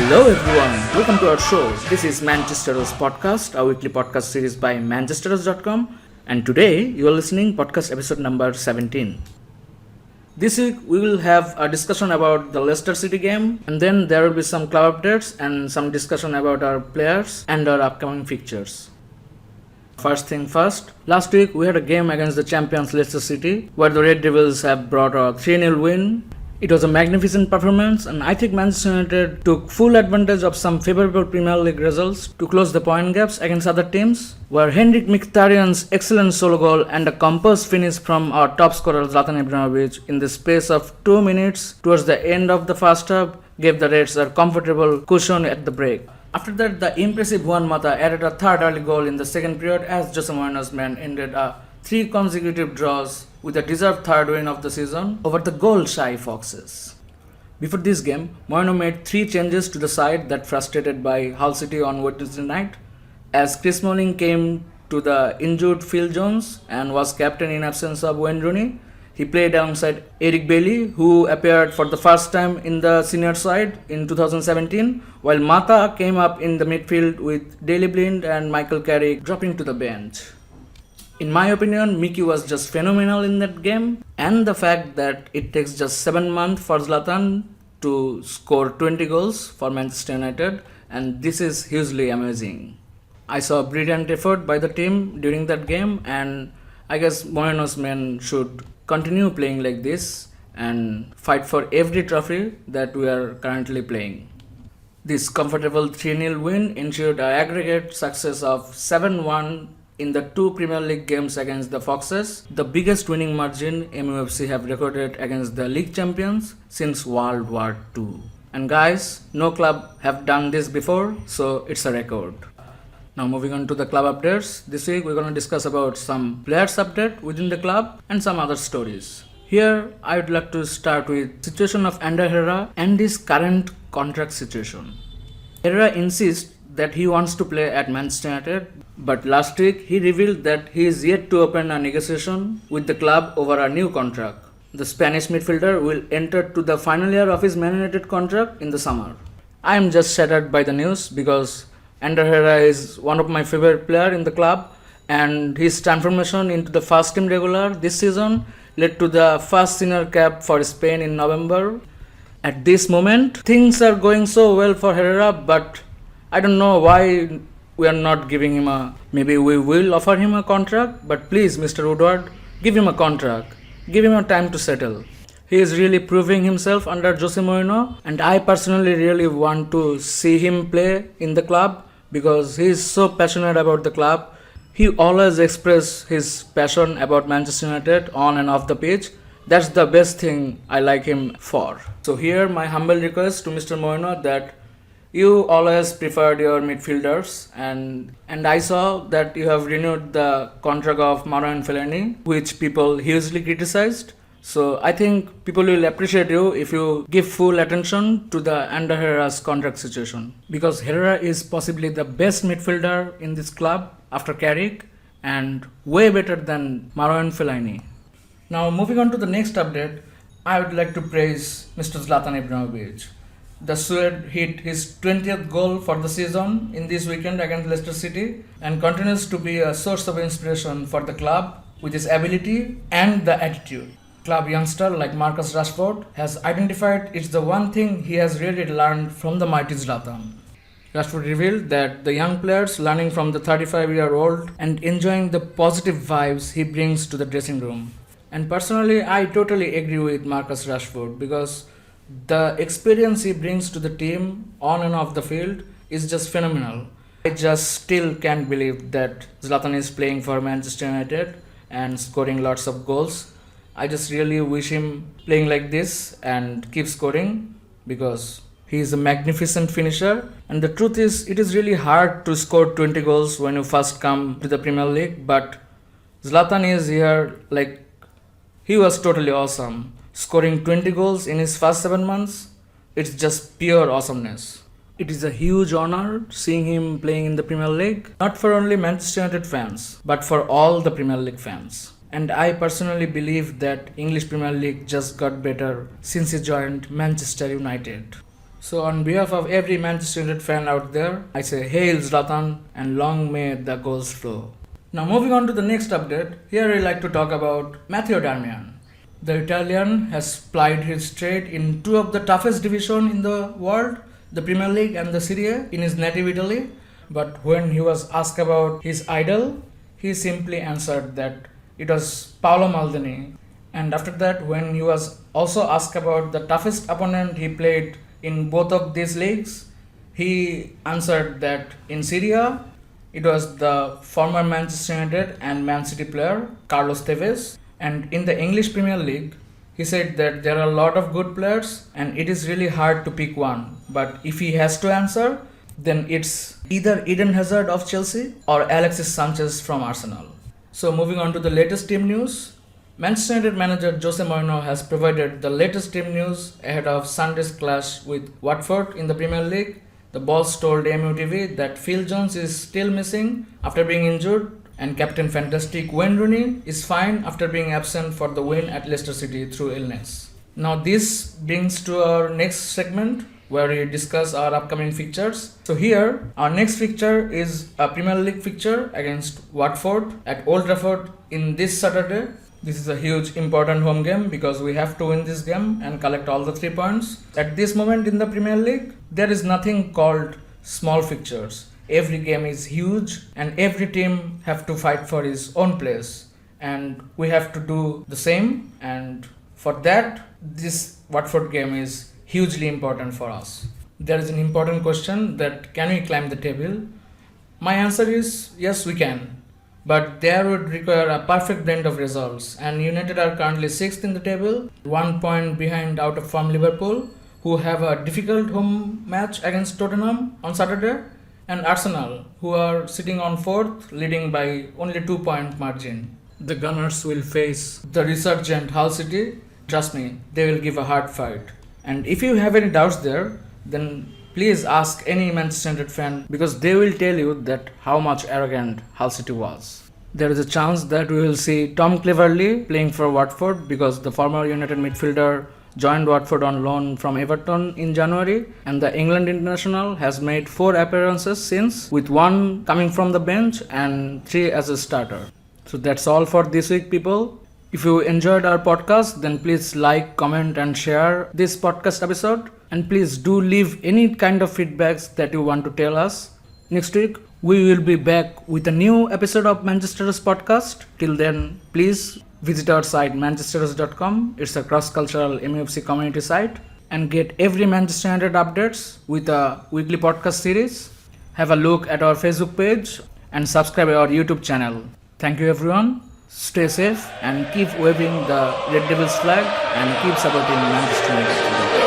Hello everyone, welcome to our show. This is Manchesteros Podcast, a weekly podcast series by Manchesteros.com, and today you are listening podcast episode number 17. This week we will have a discussion about the Leicester City game, and then there will be some club updates and some discussion about our players and our upcoming fixtures. First thing first, last week we had a game against the champions Leicester City where the Red Devils have brought a 3-0 win. It was a magnificent performance, and I think Manchester United took full advantage of some favourable Premier League results to close the point gaps against other teams, where Henrik Mkhitaryan's excellent solo goal and a composed finish from our top scorer Zlatan Ibrahimovic in the space of 2 minutes towards the end of the first half gave the Reds a comfortable cushion at the break. After that, the impressive Juan Mata added a third early goal in the second period as Jose Mourinho's men ended 3 consecutive draws with a deserved third win of the season over the goal-shy Foxes. Before this game, Mourinho made 3 changes to the side that frustrated by Hull City on Wednesday night, as Chris Smalling came to the injured Phil Jones and was captain in absence of Wayne Rooney. He played alongside Eric Bailly, who appeared for the first time in the senior side in 2017, while Mata came up in the midfield with Daley Blind and Michael Carrick dropping to the bench. In my opinion, Mickey was just phenomenal in that game, and the fact that it takes just 7 months for Zlatan to score 20 goals for Manchester United, and this is hugely amazing. I saw a brilliant effort by the team during that game, and I guess Mourinho's men should continue playing like this and fight for every trophy that we are currently playing. This comfortable 3-0 win ensured an aggregate success of 7-1 in the 2 Premier League games against the Foxes, the biggest winning margin MUFC have recorded against the league champions since World War II. And guys, no club have done this before, so it's a record. Now moving on to the club updates. This week we're going to discuss about some players update within the club and some other stories. Here I would like to start with situation of Ander Herrera and his current contract situation. Herrera insists that he wants to play at Manchester United, but last week he revealed that he is yet to open a negotiation with the club over a new contract. The Spanish midfielder will enter to the final year of his Man United contract in the summer. I am just shattered by the news because Ander Herrera is one of my favorite players in the club, and his transformation into the first team regular this season led to the first senior cap for Spain in November. At this moment, things are going so well for Herrera, but I don't know why we are not giving him maybe we will offer him a contract, but please Mr. Woodward, give him a contract. Give him a time to settle. He is really proving himself under Jose Mourinho, and I personally really want to see him play in the club because he is so passionate about the club. He always expresses his passion about Manchester United on and off the pitch. That's the best thing I like him for. So here my humble request to Mr. Mourinho that you always preferred your midfielders, and I saw that you have renewed the contract of Marouane Fellaini, which people hugely criticized. So I think people will appreciate you if you give full attention to the Ander Herrera's contract situation, because Herrera is possibly the best midfielder in this club after Carrick and way better than Marouane Fellaini. Now moving on to the next update, I would like to praise Mr. Zlatan Ibrahimovic. The Swede hit his 20th goal for the season in this weekend against Leicester City and continues to be a source of inspiration for the club with his ability and the attitude. Club youngster like Marcus Rashford has identified it's the one thing he has really learned from the mighty Zlatan. Rashford revealed that the young players learning from the 35-year-old and enjoying the positive vibes he brings to the dressing room. And personally, I totally agree with Marcus Rashford because the experience he brings to the team on and off the field is just phenomenal. I just still can't believe that Zlatan is playing for Manchester United and scoring lots of goals. I just really wish him playing like this and keep scoring because he is a magnificent finisher. And the truth is, it is really hard to score 20 goals when you first come to the Premier League, but Zlatan is here like he was totally awesome. Scoring 20 goals in his first 7 months, it's just pure awesomeness. It is a huge honor seeing him playing in the Premier League, not for only Manchester United fans, but for all the Premier League fans. And I personally believe that English Premier League just got better since he joined Manchester United. So on behalf of every Manchester United fan out there, I say hail Zlatan and long may the goals flow. Now moving on to the next update, here I like to talk about Matteo Darmian. The Italian has plied his trade in two of the toughest divisions in the world, the Premier League and the Serie A, in his native Italy. But when he was asked about his idol, he simply answered that it was Paolo Maldini. And after that, when he was also asked about the toughest opponent he played in both of these leagues, he answered that in Serie A, it was the former Manchester United and Man City player Carlos Tevez. And in the English Premier League, he said that there are a lot of good players and it is really hard to pick one. But if he has to answer, then it's either Eden Hazard of Chelsea or Alexis Sanchez from Arsenal. So moving on to the latest team news, Manchester United manager Jose Mourinho has provided the latest team news ahead of Sunday's clash with Watford in the Premier League. The boss told MUTV that Phil Jones is still missing after being injured and Captain Fantastic Wayne Rooney is fine after being absent for the win at Leicester City through illness. Now this brings to our next segment where we discuss our upcoming fixtures. So here, our next fixture is a Premier League fixture against Watford at Old Trafford in this Saturday. This is a huge important home game because we have to win this game and collect all the 3 points. At this moment in the Premier League, there is nothing called small fixtures. Every game is huge and every team have to fight for his own place. And we have to do the same, and for that, this Watford game is hugely important for us. There is an important question that can we climb the table? My answer is yes, we can. But there would require a perfect blend of results, and United are currently 6th in the table, 1 point behind out of form Liverpool, who have a difficult home match against Tottenham on Saturday, and Arsenal, who are sitting on 4th, leading by only 2-point margin. The Gunners will face the resurgent Hull City. Trust me, they will give a hard fight. And if you have any doubts there, then please ask any Manchester United fan because they will tell you that how much arrogant Hull City was. There is a chance that we will see Tom Cleverley playing for Watford because the former United midfielder joined Watford on loan from Everton in January, and the England international has made 4 appearances since, with 1 coming from the bench and 3 as a starter. So that's all for this week, people. If you enjoyed our podcast, then please like, comment and share this podcast episode. And please do leave any kind of feedbacks that you want to tell us. Next week, we will be back with a new episode of Manchesteros Podcast. Till then, please visit our site Manchesteros.com. It's a cross-cultural MUFC community site. And get every Manchester United updates with a weekly podcast series. Have a look at our Facebook page and subscribe our YouTube channel. Thank you everyone. Stay safe and keep waving the Red Devils flag and keep supporting Manchester United.